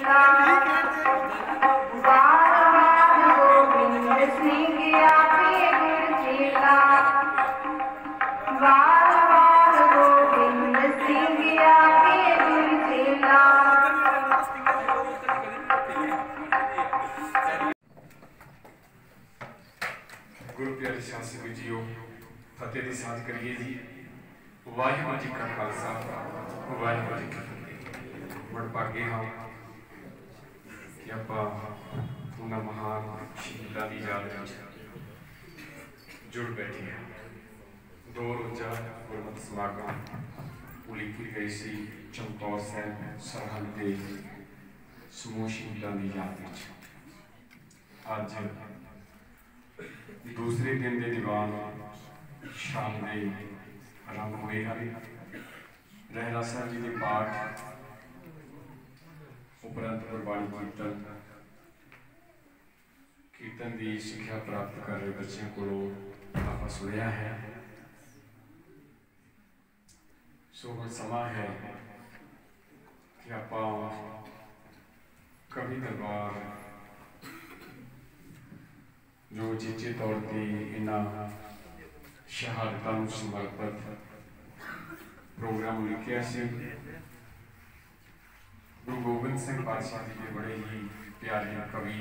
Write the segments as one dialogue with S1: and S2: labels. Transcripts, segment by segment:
S1: गुरु प्यारे साध संगत जीओ फतेह दी साथ करिए जी। वाहिगुरू जी का खालसा वाहिगुरू जी की फतेह। बड़ भागे हाँ कि आपां उन्हां महान शहीदां दी याद विच जुड़ बैठे हैं। दो रोज़ा गुरमत समागम उलीकी गई सी चमकौर साहिब सरहद के समूह शहीदां दी याद विच। अज दूसरे दिन के दीवान शाम के आरंभ हुए हैं। रहरा साहब जी के पाठ उपरंत गुरबाणी कीर्तन की सिक्ख्या प्राप्त कर रहे बच्चों को आप सुनिया है। सो हम समा है कि आप कवि दरबार जो चेचे तौर पर इन्होंने शहादतों को समर्पित प्रोग्राम लिखा से गुरु गोबिंद सिंह पातशाह जी के बड़े ही प्यारे कवि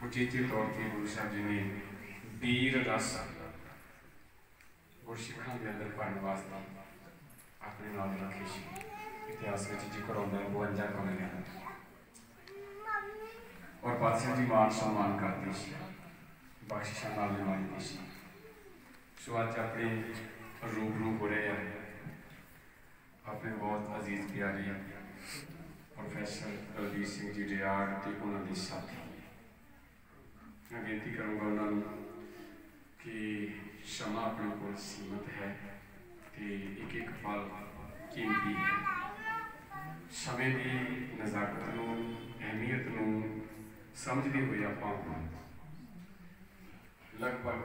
S1: उचेचे तौर पर गुरु साहब जी ने वीर रस गुरसिखां के अंदर भरने वास्ते अपने नाम रखे। इतिहास में जिक्र होता है 52 कवियां और पातशाह जी मान सम्मान करते बख्शिशा नाल निभाते। सो अज अपने रूबरू हो रहे हैं अपने बहुत अजीज प्यारे प्रोफैसर बलबीर सिंह जी रियाड़ ते उन्होंने साथी। मैं बेनती करूँगा उन्होंने कि समा अपने को सीमित है तो एक एक पल कीमती है। समय की नज़ाकत नूं अहमियत नूं समझते हुए आप लगभग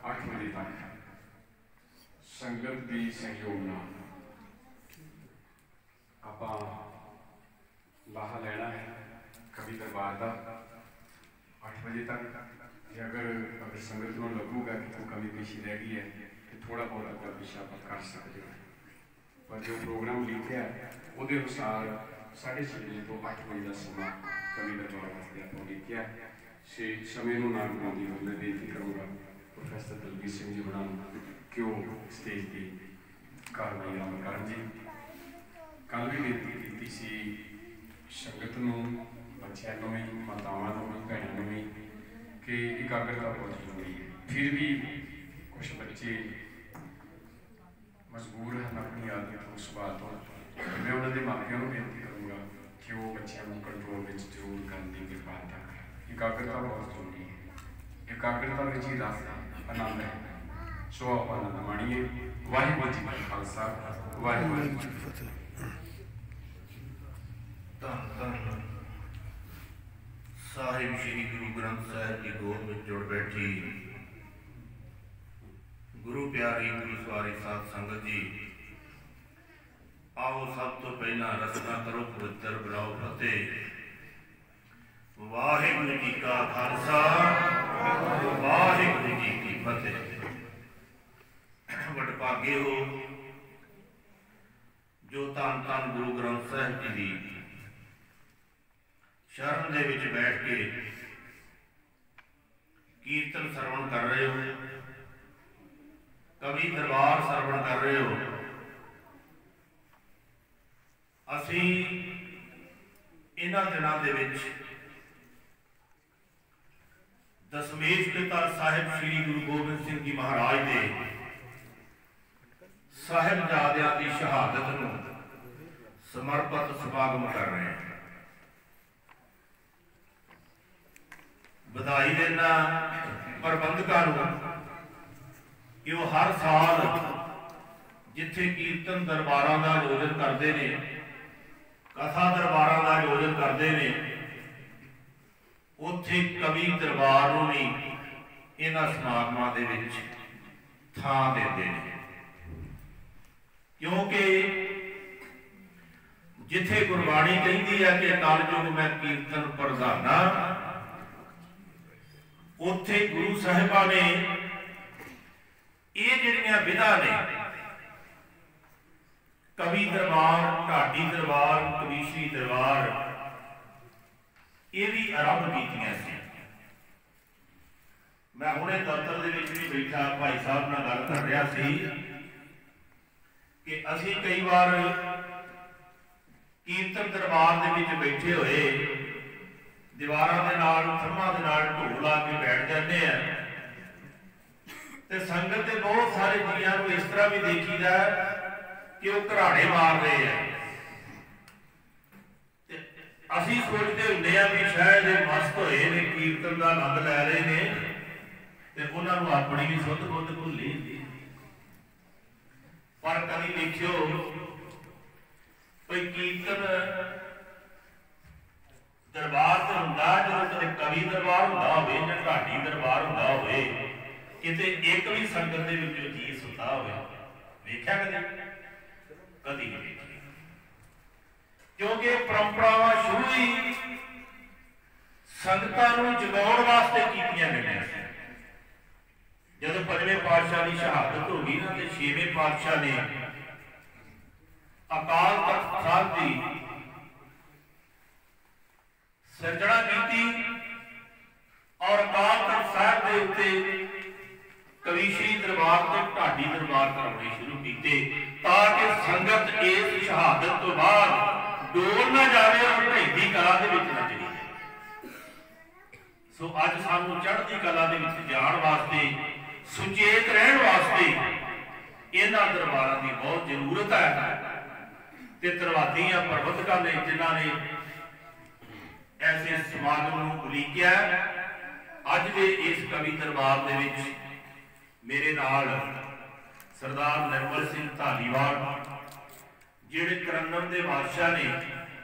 S1: 8 बजे तक संगत के सहयोग न आप लाहा लेना है कवि दरबार का 8 बजे तक। अगर संगत को लगूगा कि तो कमी पेशी रह गई है तो थोड़ा बहुत अगर पिछा आप कर सकते हो। पर जो प्रोग्राम लिखा है वो अनुसार 6:30 बजे तो 8 बजे का समा कवि दरबार वास्ते आप लिखा से समय को ना बनाती हुई मैं बेनती करूँगा प्रोफैसर बलबीर सिंह जी होना कि वो स्टेज की कार्रवाई आरंभ कर जी। कल भी बेनती की सी संगत नूं बच्चों को भी मातावां को भी भैनों को भी कि एकाग्रता बहुत जरूरी है। फिर भी कुछ बच्चे मजबूर हैं अपनी आदत तो सुभाव तो मैं उन्होंने मापियों को बेनती करूँगा कि वो बच्चों को कंट्रोल में जरूर करने की कृपालता करें। एकाग्रता बहुत जरूरी है। एकाग्रता में ही रस आनंद है। सो आप आनंद माणीए। वाहिगुरू जी का खालसा वाहिगुरू जी की फतेह।
S2: धन धन साहिब श्री गुरु ग्रंथ साहिब की गोद में जुड़ बैठी गुरु प्यारी गुरु सवारी साध संगत जी। आओ सब तो पहला रचना करो पवित्र बुलाओ फतेह। वाहिगुरू जी का खालसा वाहिगुरू जी की फतेह। वडभागे हो जो धन धन गुरु ग्रंथ साहिब जी की शरण दे विच बैठ के कीर्तन सरवण कर रहे हो, कवि दरबार सरवण कर रहे हो। असी इन्हां दिनां दे विच दशमेश पिता साहिब श्री गुरु गोबिंद सिंह जी महाराज दे साहिबजादियां दी शहादत नूं समर्पित समागम कर रहे हैं। बधाई देना प्रबंधकों कि वो हर साल जिथे कीर्तन दरबारों का आयोजन करते हैं, कथा दरबारों का आयोजन करते हैं, उत्थे कवि दरबार नूं भी इन्हां समागमां दे विच थां देते हैं। क्योंकि जिथे गुरबाणी कहती है कि कलयुग मैं कीर्तन प्रधाना, उत्थे गुरु साहिबा ने ये जिहड़ियां विधा ने कवि दरबार, ढाडी दरबार, कवीशी दरबार, ये भी आरंभ कीतियां सी। मैं हुणे दफ्तर दे विच भी बैठा भाई साहब नाल गल कर रहा सी कि असीं कई बार कीर्तन दरबार दे विच बैठे होए दीवारां दे नाल थंमां दे नाल ढोल ला के बैठ जाते हैं ते संगत दे बहुत सारे जियां नूं इस तरह भी देखीदा कि वो घराड़े मार रहे हैं। असीं सोचते हुंदे आ भी शायद मस्त होए ने, कीर्तन का आनंद लै रहे ने ते उन्हां नूं अपनी भी सुध बुध भुल्ली हुंदी। पर कभी देखियो कोई कीर्तन दरबार ते हुंदा, जो कदे कवि दरबार हुंदा होवे जां ढाडी दरबार हुंदा होवे, किते एक भी संगत दे विच जी सुता होवे, वेख्या कदे? कदी नहीं देखी। क्योंकि परंपरावां शुरू ही संगतां नूं जगाउण वास्ते कीतियां गईयां सी। जदों पंजवें पातशाह की शहादत हो गई ना, तो छेवें पातशाह ने अकाल तख्त साहब की सिरजणा की और अकाल तख्त साहब के उत्ते कवीशी दरबार ते ढाडी दरबार कराने शुरू किए, ताकि संगत इस शहादत तो बाद डोल ना जाए और ढेडी कला दे विच ना चली जाए। सो अज सानू चढ़ती कला दे विच जाण वास्ते, सुचेत रहन वास्ते इन्हां दरबारां की बहुत जरूरत है। ते धर्मादियां प्रबंधकां ने जिन्हां ने ऐसे समागम नूं उलीकिया, अज दे इस कवि दरबार दे विच मेरे नाल सरदार निर्मल सिंह धालीवाल जिहड़े तरन्नम दे बादशाह ने,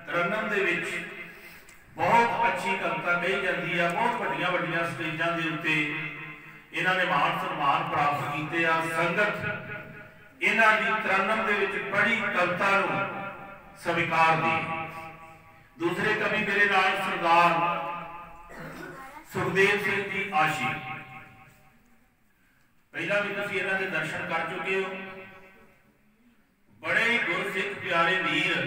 S2: तरन्नम दे विच बहुत अच्छी कविता कही जाती है, बहुत वड्डियां वड्डियां स्टेजां दे उत्ते इन्हां ने मान सम्मान प्राप्त कीते आ। संगत इन्हां दी तरन्नम दे विच पढ़ी कविता नूं स्वीकार दी। दूसरे कवि मेरे नाल सरदार सुखदेव सिंह जी आशी, पहला भी तुसीं इन्हां दे दर्शन कर चुके हो। बड़े ही गुरसिख प्यारे वीर,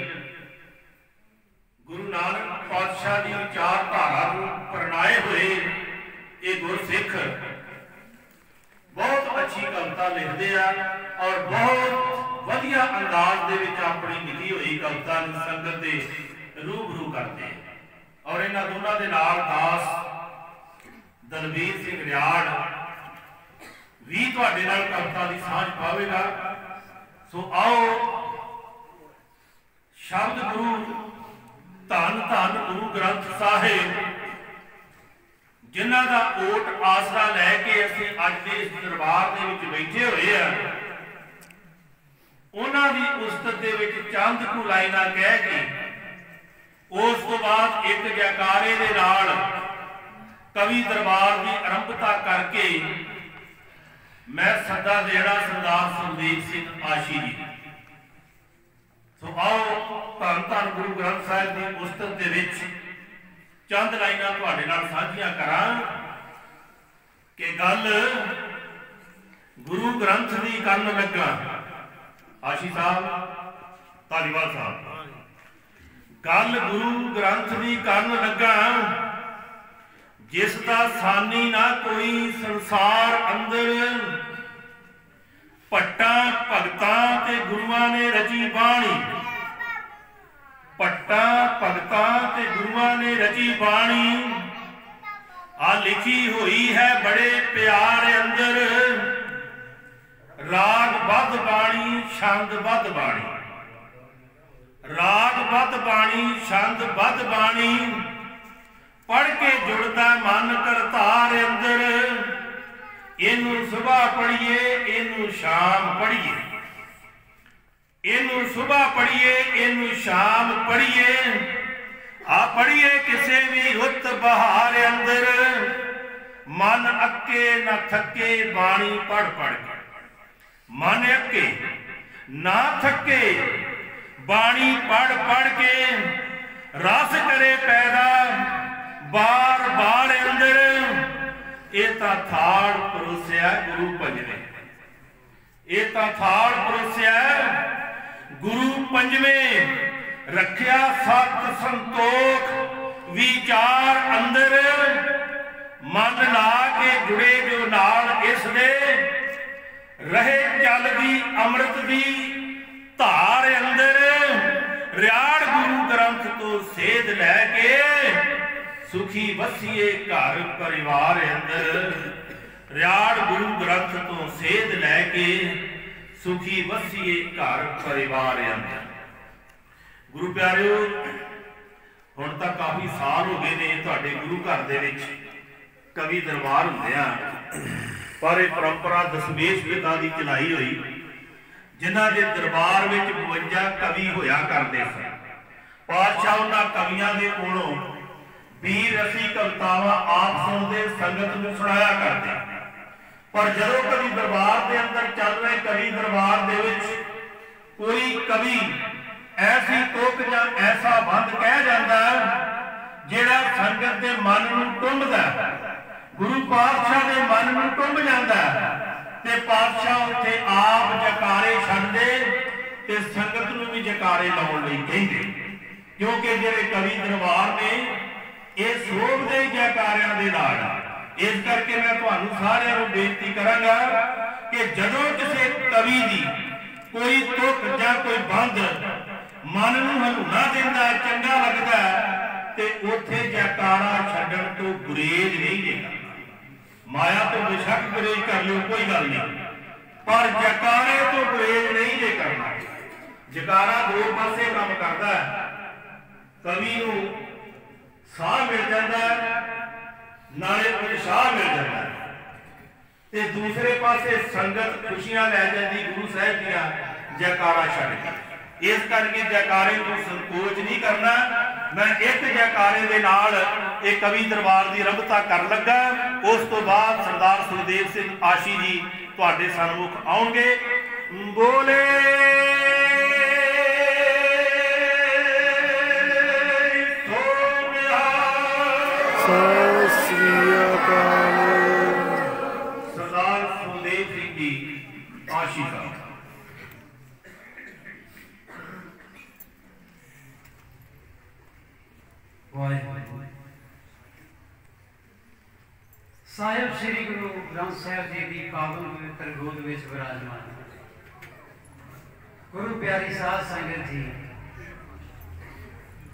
S2: गुरु नानक पातशाह की विचारधारा को परनाए हुए ये गुरसिख बहुत अच्छी कविता लिखते हैं और बहुत वधिया अंदाज दे विच अपनी लिखी हुई कविता नूं संगत दे रूबरू करते हैं। और इन्हां दोनों के नाल दास दलबीर सिंह रियाड़ भी तुहाडे नाल कविता की सांझ पावेगा। सो आओ शब्द गुरु धन धन गुरु ग्रंथ साहिब जिन्हां दा ओट आसरा लैके असीं अज दे इस दरबार दे विच बैठे होए आ, उन्हां दी उस्तत दे विच चंद कु लाइनां कह के उस तो बाद एक जयकारे दे नाल कवि दरबार की आरंभता करके मैं सदा देना सरदार सुखदेव सिंह आशी जी। सो आओ धन धन गुरु ग्रंथ साहिब की उस्तत दे विच चंद लाइनां तुहाडे नाल साझियां करां कि गल गुरु ग्रंथ दी करन लगा। आशी साहब, धालीवाल साहब, गल गुरु ग्रंथ दी करन लगा, जिसदा सानी ना कोई संसार अंदर, पट्टा भगतां ते गुरुआं ने रची बाणी, पट्टा भगतां ते गुरुआं ने रची बाणी, आ लिखी हुई है बड़े प्यार अंदर, राग बद बाणी छंद बद बाणी, राग बद बाणी छंद बद बाणी, पढ़ के जुड़ता मन करतार अंदर, इनू सुबह पढ़िए इनू शाम पढ़िए, इनू सुबह पढ़िए इनू शाम पढ़िए, आ पढ़िए किसे भी रुत बहार अंदर, मन अके न थके बाणी पढ़ पढ़ के, मन अके ना थके बाणी पढ़ पढ़ के रस करे पैदा बार बार अंदर ये तां थाल परोसिया गुरु पंजवें, ये तां थाल परोसिया गुरु पंजवें, रखिया सत संतोख विचार अंदर, मन ला के जुड़े जो नाल इस दे, रहे चलदी अमृत दी धार अंदर, रियाड़ गुरु ग्रंथ तो सेध लैके सुखी वसीए घर परिवार अंदर, रियाड़ गुरु ग्रंथ तो सेध लैके सुखी वसीए घर परिवार अंदर। गुरु प्यारिओ हुण तां काफ़ी साल हो गए ने तुहाडे गुरु घर दे विच कवि दरबार हुंदे आ, पर यह परंपरा दशमेश पिता की चलाई हुई, जिन्हां दे दरबार विच 52 कवि होया करदे सन। पातशाह उन्हां कवियां दे कोलों 20 रसी कवितावां आप सुणदे संगत नूं सुणाया करदे, पर जदों कवि दरबार के अंदर चल रहे कवि दरबार दे विच कोई कवि ऐसी तुक जां ऐसा बंद कह जाता जिहड़ा संगत के मन नूं टुंबदा, गुरु पातशाह के मन नूं टुंब जाता ते पातशाह उत्थे आप जकारे छड्डदे ते संगत नूं भी जकारे लाउण लई कहिंदे, क्योंकि जिहड़े कवि दरबार ने ये सोभदे जयकारियां दे नाल। इस करके मैं तुहानूं सारिआं नूं बेनती करांगा कि जदों किसी कवि दी कोई तुक जां कोई बंद मन नूं हलूना दिंदा चंगा लगदा ते उत्थे जयकारा छड्डण तो गुरेज नहीं देगा। माया तो बेशक गुरेज कर लो, कोई गल नहीं, पर जयकारे तो गुरेज नहीं जे करना। जयकारा दो पासे काम करदा है, कवि नूं साह मिल जाता है, नाले उत्साह मिल जाता है, ते दूसरे पासे संगत खुशियां लै जाती गुरु साहिब दियां जयकारा छड्ड के। इस करके जयकारे को संकोच नहीं करना। मैं एक जयकारे दे नाल एक कवि दरबार की रंगता कर लगा, उस तो बाद सरदार सुखदेव सिंह आशी जी तुहाडे सन्मुख आउणगे। बोले सरदार सुखदेव सिंह जी आशी साहब।
S3: साहिब श्री गुरु ग्रंथ साहिब जी की पावन पवित्र गोद में विराजमान गुरु प्यारी साध संगत जी,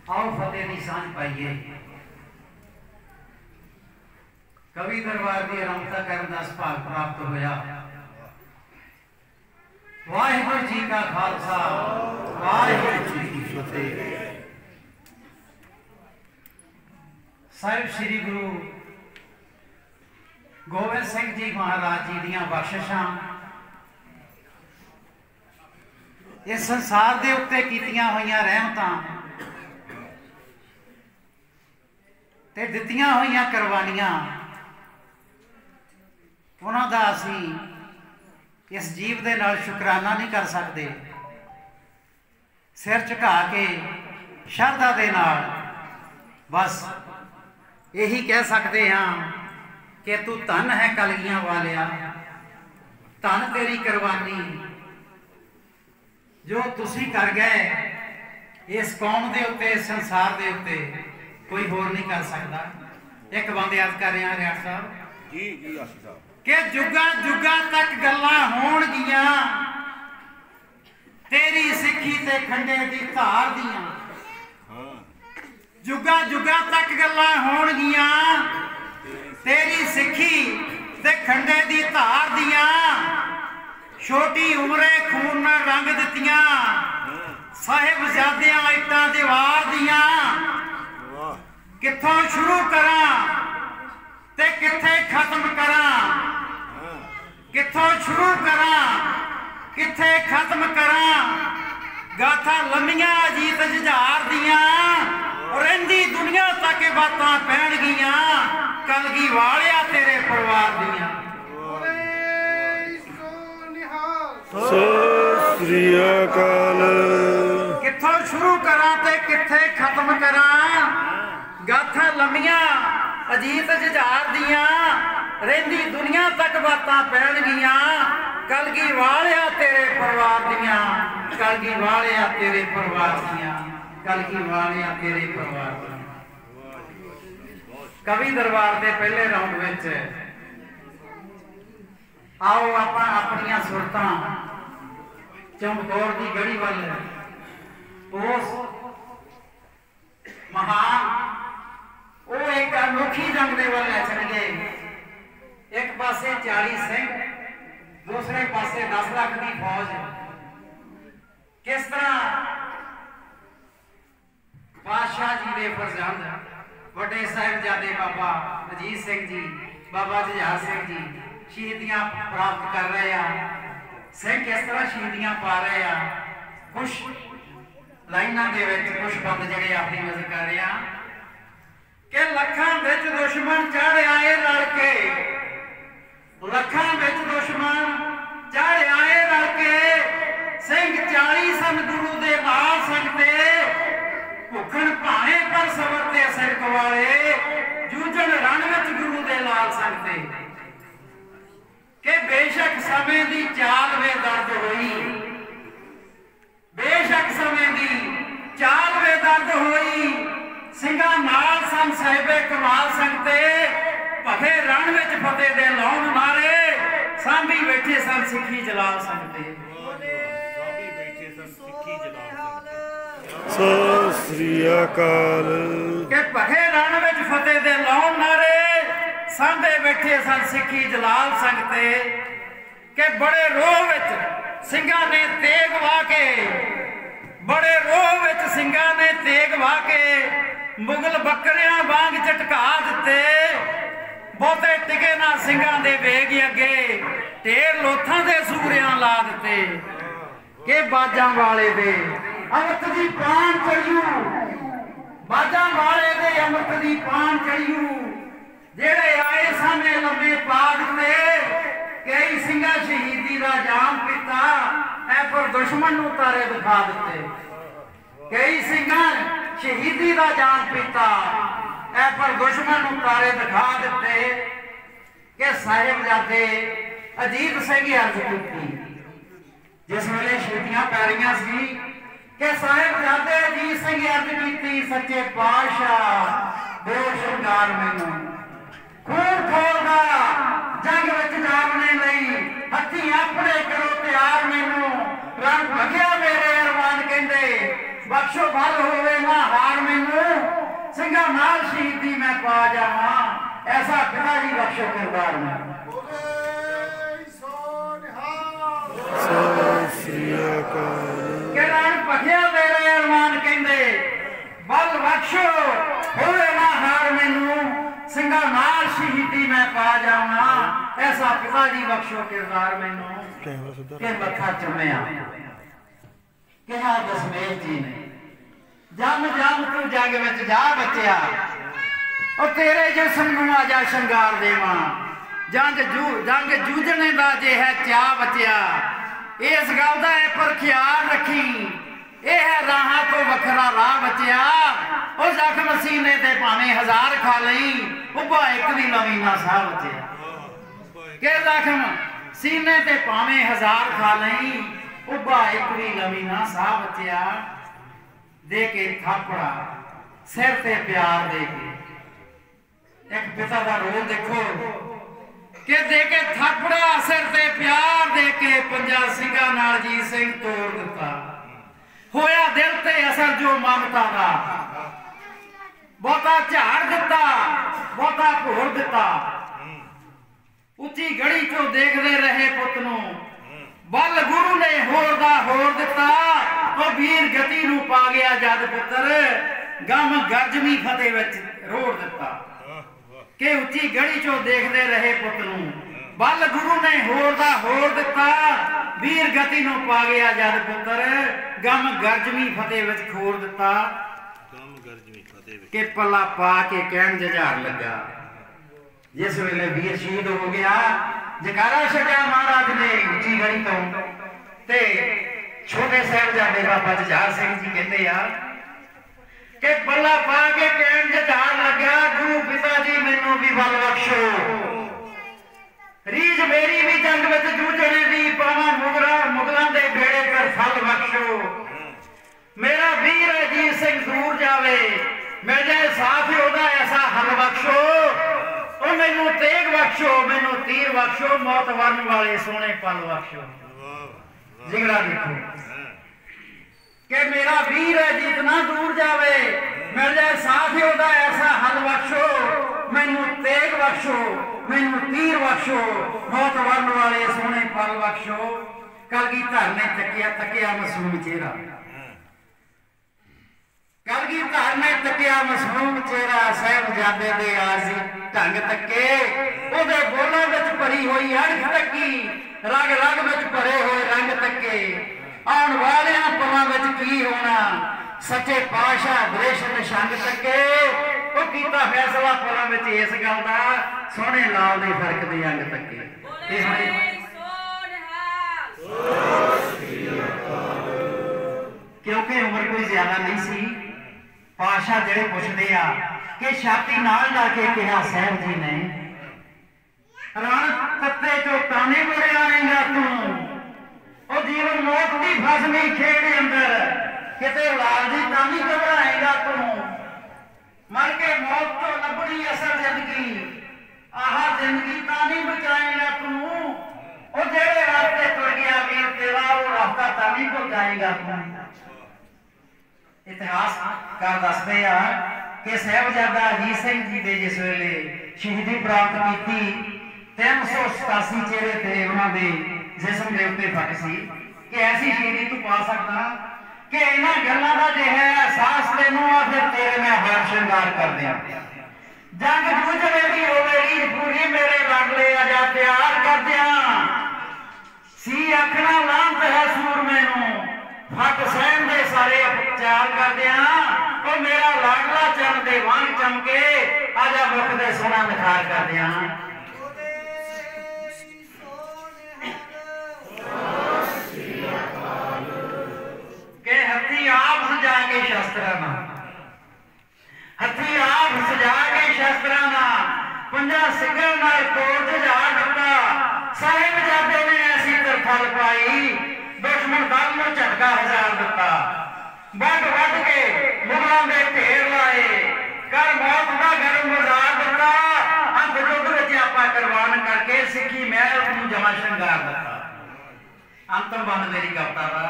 S3: आओ फतेह की सांझ पाइए। कवि दरबार की आरंभता करने का सुभाग प्राप्त होया। वाहिगुरू जी का खालसा, वाहिगुरू जी की फतेह। साहिब श्री गुरु गोबिंद सिंह जी महाराज जी दियां बख्शिशां इस संसार के उत्ते कीतियां होइयां रहमतां ते दित्तियां होइयां कुर्बानियां, उन्हां दा असीं इस जीव दे नाल शुकराना नहीं कर सकते। सिर झुका के शरधा दे नाल बस यही कह सकते हैं कि तू धन है कलगियां वालिया, धन तेरी कुर्बानी जो तुसी कर गए इस कौम के उत्ते, संसार के उत्ते कोई होर नहीं कर सकता। एक बंदे अर्ज कर रहे हैं रियाड़ साहब कि जुगा जुगा तक गल्लां होणगियां तेरी सिक्खी ते खंडे दी धार दियां, जुगा जुगा तक गल्लां होणगियां तेरी सिक्खी ते खंडे दी धार दियां, छोटी उमरे खून नाल रंग दित्तियां साहिबजादियां इट्टां दीवार दियां। कित्थों शुरू करां ते कित्थे खत्म करां, कित्थों शुरू करां कित्थे खत्म करां, गाथा लम्मियां अजीत जुझार दियां, रहिंदी दुनिया तक बातां पैणगियां कलगी वालिया तेरे परिवार दियां। सत श्री अकाल। कित्थों शुरू करा ते किथे खत्म करा, गाथा लंबिया अजीत जुझार दियां, रहिंदी दुनिया तक बातां पैणगियां, कलगी वालिया तेरे परिवार दियां, कलगी वालिया तेरे परिवार दियां, कलगी वालिया तेरे परिवार दियां। कवि दरबार के पहले राउंड में आओ आप अपनियां सुरतां चमकौर की गढ़ी वाल उस महान वो एक अनोखी जंग के वाल चल गए। एक पासे 40 सिंह, दूसरे पासे 10 लाख की फौज। किस तरह बादशाह जी के फरजंद बड़े साहिबजादे बाबा अजीत सिंह जी, बाबा जुझार सिंह जी शहीदियां प्राप्त कर रहे हैं। सिंह किस तरह शहीदियां पा रहे हैं। कुछ लाइनां दे विच कुछ बंद जिहड़े अपनी मदद कर रहे हैं कि लखां विच दुश्मन चढ़ आए रल के, लखां विच दुश्मन चढ़ आए रल के, सिंह 40 सन गुरु दे नाल संगते, भुखण भाणे पर सबर ते सिरक वाले, जूझण रण विच गुरु दे लाल संगते। कि बेशक समय दी चाल वे दर्द होई, बेशक समय दी चाल वे दर्द होई, सिंघा नाल सन साहिबे कमाल संगते, भखे रण विच फतेह दे लाउण नारे, सांभी बैठे सन सिੱਖੀ जलाल संगते।
S4: सत श्री अकाल।
S3: कि भखे रण विच फतेह दे लाउण नारे, सांभे बैठे सन सिੱਖੀ जलाल संगते। कि बड़े रोह विच ਸਿੰਘਾਂ ने तेग वाह के, बड़े रोह विच ਸਿੰਘਾਂ ने तेग वाह के, मुगल बकरियां वांग झटका दिते, बहुते टिके ना ਸਿੰਘਾਂ दे वेग अगे, ढेर लोथां दे सूरियां ला दिते। कि बाजां वाले दे अमृत दी पान चढ़ियू, बाजां वाले दे अमृत दी पान चढ़ियू, जेड़े आए सामने लंबे पाग ते, कई ਸਿੰਘਾਂ शहीदी दा जाम पीता, ऐ पर दुश्मन नूं तारे दिखा दिते। कई ਸਿੰਘਾਂ शहीदी दा जाम पीता, ऐ पर दुश्मन नूं तारे दिखा दिते। कि साहिबजादे अजीत सिंह अर्ज कीती जिस वेले शहीदियां पै रहियां सी, कि साहिबजादे अजीत सिंह अर्ज कीती, सच्चे पातशाह दो शृंगार मैनूं, खून खोलदा जंग विच जावने लई, हथी अपने करो प्यार मैनू, रंग भगिया मेरे अरमान कहंदे, बख्शो भल होवे ना हार मैनू, ਸਿੰਘਾਂ नाल शहीदी मैं पा जावां, ऐसा पिता जी बख्शो किरदार मैं।
S4: सत श्री अकाल।
S3: कि रंग भगिया मेरे अरमान कहंदे, बल बख्शो होवे ना हार मैनू, ਸਿੰਘਾਂ नाल शहीदी मैं पा जावां, ऐसा पिता जी बख्शो किरदार मैनू। कि मत्था चुम्या कहा दशमेश जी ने, जम जम तू जग विच जा बच्चिया, और तेरे जिस्म नूं आजा शंगार देवां, जंग जूझने दा जे है चा बच्चिया, इस गल दा है पर ख्याल रखी, यह है राहां तो वखरा राह बच्चिया, और जख्म सीने ते भावें 1000 खा लई, उभा एक भी लवी ना साह बच्चिया। कि जख्म सीने ते भावें 1000 खा लई, उभा एक भी लवी ना साह बच्चिया। दे के थापड़ा सिर ते प्यार दे के, एक पिता का रोल देखो कि दे के थापड़ा सिर ते प्यार दे के, 50 ਸਿੰਘਾਂ नाल जीत सिंह तोड़ दिता। होया दिल ते असर जो ममता दा, बहुता झाड़ दिता, बहुता भोर दिता। उच्ची घड़ी चो देखते रहे पुत नूं, बल गुरु ने होर दा होर दिता, ओ वीर गति नूं पा गया जद पुत्र, गम गर्जमी फतेह विच रोड़ दिता। कि उच्ची घड़ी चो देखते रहे पुत नूं, बल गुरु ने होर दा होर दिता, वीर गति नूं पा गया जद पुत्र, गम गर्जमी फतेह विच खोर दिता। कि पला पा के कहण जुझार लगा, जिस वेले वीर शहीद हो गया, जकारा छड्या महाराज ने उच्ची घड़ी तो, ते छोटे साहिबजादे बाबा जुझार सिंह जी कहते आ कि पल्ला पा के कहण जुझार लग्या गुरु पिता जी मैनू भी बल बख्शो रीझ मेरी भी जंग विच जूझणे दी पावां मुगलां दे बेड़े कर फल बख्शो मेरा वीर अजीत सिंह दूर जावे मिल जाए साथ ओदा ऐसा हल बख्शो ओ मैनू तेग बख्शो मैनू तीर बख्शो मौत वरन वाले सोने पल बख्शो जिगरा देखो कि मेरा वीर अजीत ना दूर जावे मिल जाए साथ ओदा ऐसा हल बख्शो मैनू तेग बख्शो मैनू तीर बख्शो मौत वरन वाले सोने पल बख्शो कलगीधर ने तकिया मासूम चेहरा कलगीधर ने तकिया मासूम चेहरा साहिबजादे दे आरज़ी ढंग तके ओदे बोलों विच भरी हुई अणख तकी रग रग विच भरे हुए रंग तके आउण वालियां पलां विच की होना सच्चे पातशाह दृश निशंग तके ਉਹ ਕੀਤਾ फैसला पलां विच इस गल दा सोहणे लाल दे फर्क दे अंग तके क्योंकि उम्र कोई ज्यादा नहीं सी पातशाह जेड़े पुछदे आ कि छाती नाल ला के कहा साहब जी ने रण तत्ते चो ताने बड़े आएगा तू ओ जीवन मौत की फसमी खेड़ अंदर किते लाल दी तानी घबराएगा तू मर के मौत तो लभनी असल जिंदगी आह जिंदगी तानी बचाएगा तू ओ जेड़े रास्ते तुर गया वीर तेरा वो रास्ता तानी को जाएगा तू इतिहास कर दसदे आ कि साहिबजादा अजीत सिंह जी दे जिस वेले शहीदी प्राप्त की 387 चेहरे थे उन्होंने जिसम के उत्ते फट सी कि ऐसी शहीदी तू पा सकता कि इन्हां गल्लां दा जे है एहसास तैनूं आ फिर तेरे मैं हार श्रृंगार कर दियां जंग जूझने दी होवेगी पूरी मेरे लाडले आजा प्यार कर दियां सी आखना लांत है सूरमे नूं फट सहन दे सारे उपचार कर दियां ओ मेरा लाडला चंद दे वांग चमके आजा मुख दे सोना निखार कर दियां के हथी आप सजा के शस्त्राना हथी आप सजा के शस्त्राना पंजा सिंगल नाल तोड़ जुझार दिता साहिबजादे ने ऐसी तरफल पाई दुश्मन दल नूं झटका हजार दिता वड वड के मुगलां दे ढेर लाए कर मौत दा गरम बाजार दिता अंत युद्ध विच आपां कुर्बान करके सिੱਖੀ महल नूं जमा श्रृंगार दिता अंतम बंद मेरी कविता दा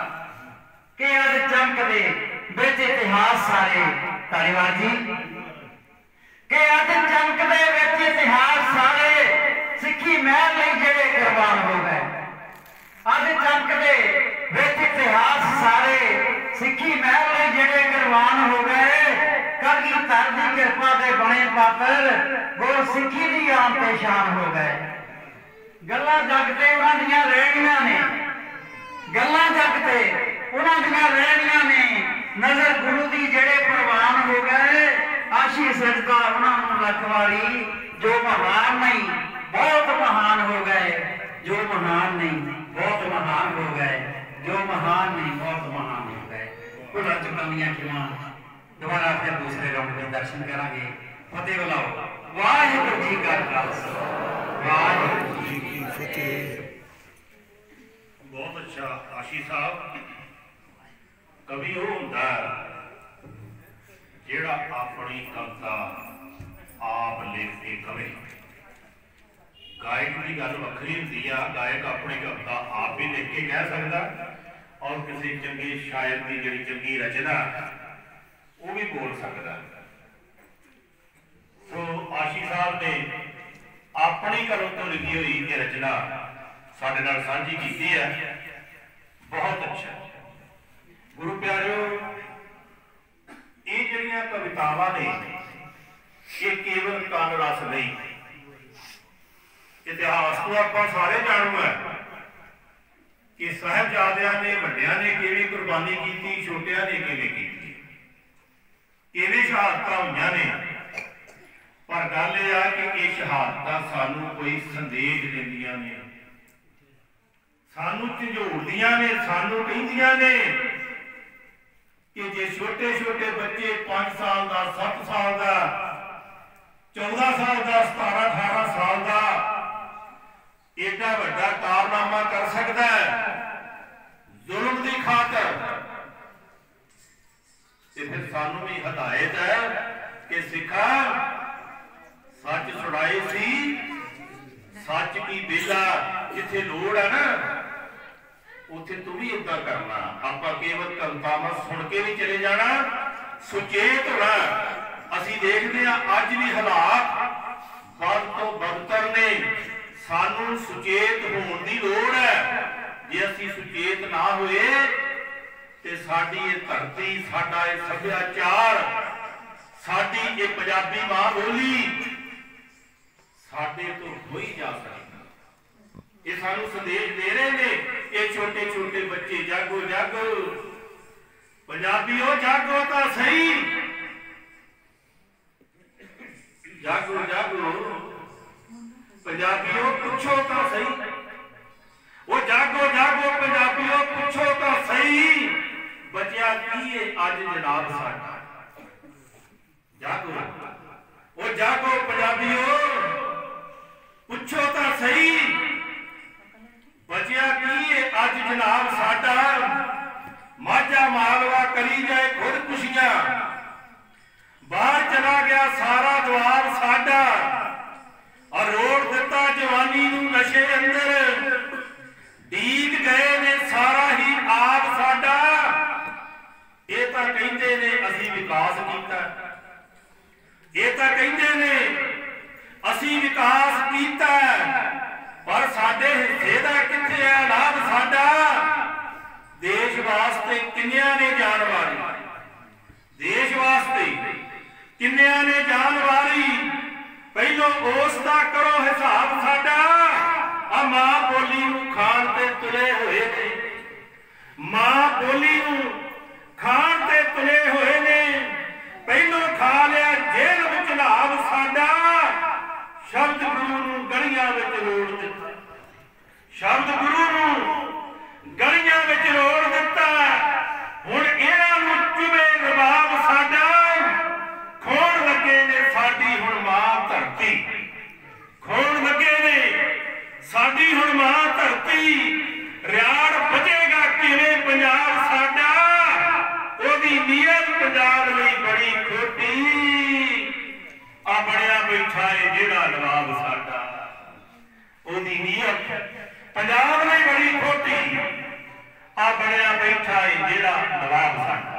S3: कि अज चमकदे विच इतिहास सारे धन्यवाद जी कि अज चमकदे विच इतिहास सारे सिੱਖੀ महल लई जेड़े कुर्बान हो गए अज चमकदे विच इतिहास सारे सिੱਖੀ महल लई जेड़े कुर्बान हो गए कलगीधर दी किरपा दे बने पात्र गुर सिੱਖੀ दी आन ते शान हो गए गल्लां जग ते उन्हां दीयां रहणीआं ने गल्लां जग ते उन्हां दीयां रहणीआं ने नजर गुरु दी जेड़े कुर्बान हो गए आशी सजदा उन्हां नूं लखवारी जो महान नहीं बहुत महान हो गए जो महान नहीं बहुत महान हो गए जो महान नहीं बहुत महान हो गए भुला चुकाइयां खिलां दोबारा फिर दूसरे राउंड में दर्शन करांगे फतेह बुलाओ वाहिगुरू जी का खालसा वाहिगुरू जी की फतेह
S2: बहुत अच्छा आशीष साहब कवि वो होंदा जेड़ा अपनी कविता आप लिख के कवे गायक की गल वखरी होंदी आ गायक अपनी कविता आप भी लिख के कह सकदा और किसी चंगे शायर की जिहड़ी चंगी रचना वो भी बोल सकदा तो आशीष साहब ने अपनी घरों तो लिखी हुई ये रचना साडे नाल साझी कीती है बहुत अच्छा गुरु प्यारिओ ये जिहड़ियां कवितावां ने ये केवल तन रस नहीं इतिहास को आप सारे जानू है कि साहिबजादियां ने वड्डियां ने किवें कुर्बानी की छोटियां ने किवें की किवें शहादतां होईयां ने पर गल यह है कि ये शहादतां सानू कोई संदेश दिंदियां ने सानू झंझोड़दियां ने, सानू कहिंदियां ने कि जे छोटे छोटे बच्चे 5 साल का, 7 साल का, 14 साल का, 17-18 साल का एडा वड्डा कारनामा कर सकता है जुल्म की खातर, तो फिर सानू भी हदायत है कि सिखा सच छुड़ाए सी, सच की बेला जिथे लोड़ है ना उथे तू भी इदा करना। आप केवल कवितावां सुन के नहीं चले जाना, सुचेत होना। असी देखते हैं अज भी हालात बद तो बदतर ने, सानू सुचेत होने की लोड़ है। जे असी सुचेत ना होए ते साडी ये धरती, साडा ये सभ्याचार, साडी ये पंजाबी मां बोली साडे तो हो ही जा सकती। ये सानू संदेश दे रहे ने ये छोटे छोटे बच्चे, जागो जागो पंजाबीओ, जागो तो सही, जागो जागो पंजाबीओ, पूछो तो सही, वो जागो जागो पंजाबीओ, पूछो तो सही बचिया की है अज जनाब साडा। जागो वो जागो पंजाबीओ, पूछो तो सही बचिया की है अज जनाब साडा। माझा मालवा करी जाए खुदकुशियां, बाहर चला गया सारा द्वार साडा, और रोड़ दिता जवानी नू नशे अंदर, डीग गए ने सारा ही आप साडा। ये तां कहिंदे ने असी विकास कीता, ये तां कहिंदे ने असी विकास कीता, पर साडे हिस्से दा कित्थे है लाभ साडा। देश वास्ते किन्नियां ने जान वारी, देश वास्ते किन्नियां ने जान वारी, पहलो उस दा करो हिसाब साडा। आ मां बोली नूं खाण ते तुले होए ने, मां बोली नूं खाण ते तुले होए ने, पहलो खा लिया जेल विच लाभ साडा। शब्द गुरु नूं गलियां विच रोड़ दिता, शब्द गुरु नूं गलियां विच रोड़ दिता। हुण इन्हां नूं चुमे रबाब साडा, खोण लगे ने साडी हुण मां धरती, खोण लगे ने साडी हुण मां धरती। रियाड़ बचेगा किवें पंजाब साडा, ओदी नीयत पंजाब लई बड़ी खोटी। आ बणिया बैठा है जिहड़ा नवाब साडा, ओदी नीयत पंजाब लई बड़ी खोटी। आ बणिया बैठा है जिहड़ा नवाब साडा।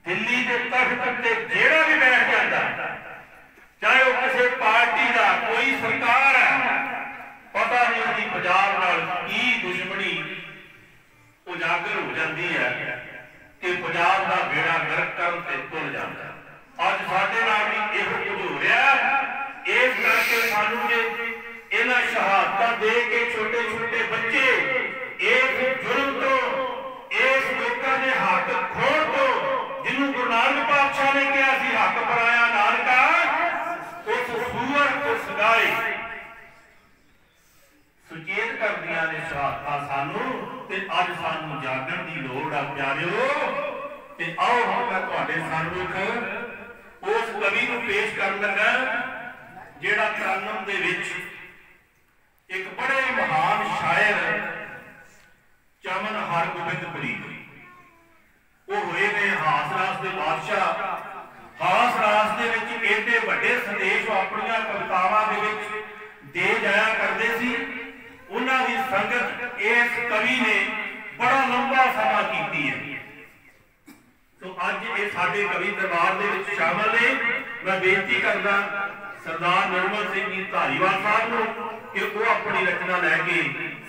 S2: दिल्ली के तख्त ते जेड़ा भी बैठ जाता, चाहे वह किसी पार्टी का कोई सरकार है, पता नहीं उसकी पंजाब नाल की दुश्मनी उजागर हो जाती है कि पंजाब का बेड़ा गर्क करके तुल जाता है। अज साडे नाल भी इहो कुछ हो रहा है। इस करके सानू जे इन्हां शहादतां दे के छोटे छोटे बच्चे इस जुल्म तो, इस लोकां दे हक खोण तो, जिन्होंने गुरु नानक पातशाह ने कहा सी हक पराया नानका, उस सूअर को सगाए सुचेत कर दिया ने शहादतां सानू। ते अज सानू जागण दी लोड़ आ प्यारिओ। ते आओ हुण मैं तुहाडे सन्मुख उस कवि नूं पेश करन लगा जिहड़ा तरन्नुम दे विच एक बड़े महान शायर चमन हरगोबिंदपुरी वो हुए ने हास रास दे बादशाह। हास रास दे विच एडे वड्डे संदेश अपनियां कवितावां दे विच दे जाया करदे सी। उन्हां दी संगत इस कवि ने बड़ा लंबा समा कीती है। तो अज ये साडे कवि दरबार दे विच शामिल ने। मैं बेनती करदा सरदार निर्मल सिंह जी धारीवाल साहब नूं कि वो अपनी रचना लैके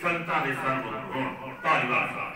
S2: संगतां दे सन्मुख होण। धारीवाल साहब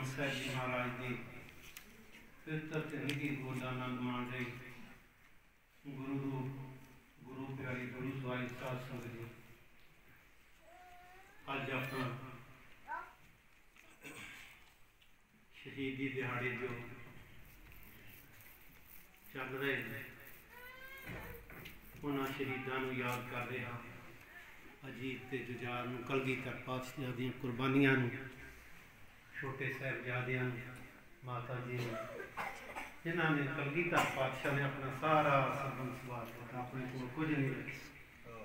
S5: हरमंदिर साहिब जी महाराज की पवित्र ते निघी गोद दा आनंद माण रही गुरु रूप गुरु प्यारी गुरु सवारी साध संगत जी अज अपना शहीदी दिहाड़े जो चल रहे हैं उन्होंने शहीदों को याद कर रहे हैं अजीत ते जुझार नूं कलगीधर पातशाह दी कुर्बानियां नूं छोटे साहिबजादियां माता जी जिन्होंने कलगीधर पातशाह ने अपना सारा संबंध सवार किया अपने को कुछ नहीं रखा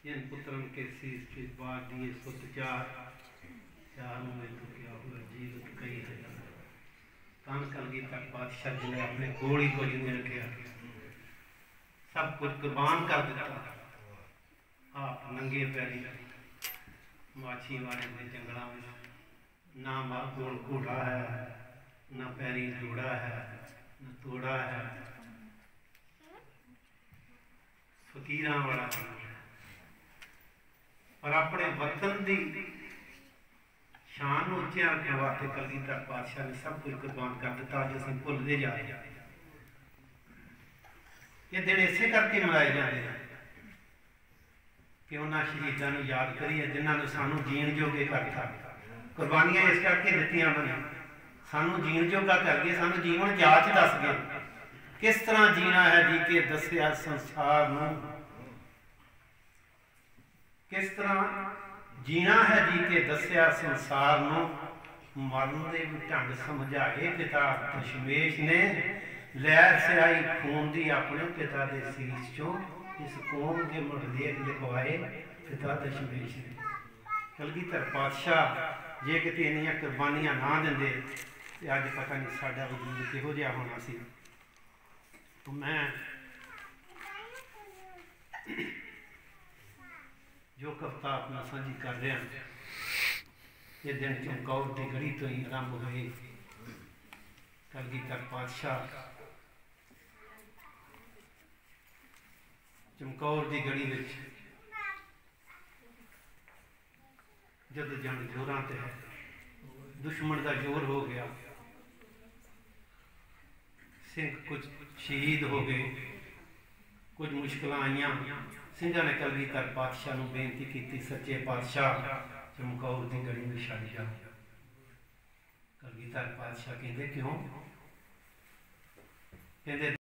S5: इन पुत्रन के शीश के बाद दिए सुत चार में तो क्या हुआ जीवित कई है तन कलगीधर पातशाह जी ने अपने कोल ही कुछ नहीं रखा सब कुछ कुर्बान कर दिता आप नंगे पैरी माछी वाले के जंगलों में ना मां कोल घोड़ा है ना पैरी जोड़ा है ना तोड़ा है फकीरां वाला पर अपने वतन की शान उच्चा रखने वास्ते कलगीधर पातशाह ने सब कुछ कुर्बान कर दिता जो असीं भुलते जा रहे हैं ये दिन इसे करके मनाए जाते हैं कि उन्होंने शहीदों को याद करिए जिन्होंने सानू जीण जोगे करता कुर्बानियां इस करके दित्तियां उन्होंने सानू जीण जोगा कर गए सानू जीवन जाच दस गए किस तरह जीना है जी के दसिया संसार नूं किस तरह जीना है जी के दसिया संसार नूं मरण दे ढंग समझाए पिता दशमेश ने लहर से आई खून दी अपने पिता के शीश चो इस कौम के मुढ़लेख लिखवाए पिता दशमेश ने कलगीधर पातशाह जे किते इन्नियां कुर्बानियां ना देंदे ते अज पता नहीं साडा वजूद किहो जिहा होना सी तो मैं जो कविता अपना साझी कर रहा ये दिन चमकौर की गढ़ी तो ही आरंभ हुए कलगीधर पातशाह चमकौर की गढ़ी में जब जंग जोरां ते है दुश्मन का जोर हो गया सिंह कुछ शहीद हो गए कुछ मुश्किल आईयां सिंघां ने कलगीधर पातशाह नूं बेनती की सच्चे पातशाह चमकौर की गढ़ी में छड़ जा कलगीधर पातशाह कहते क्यों कहते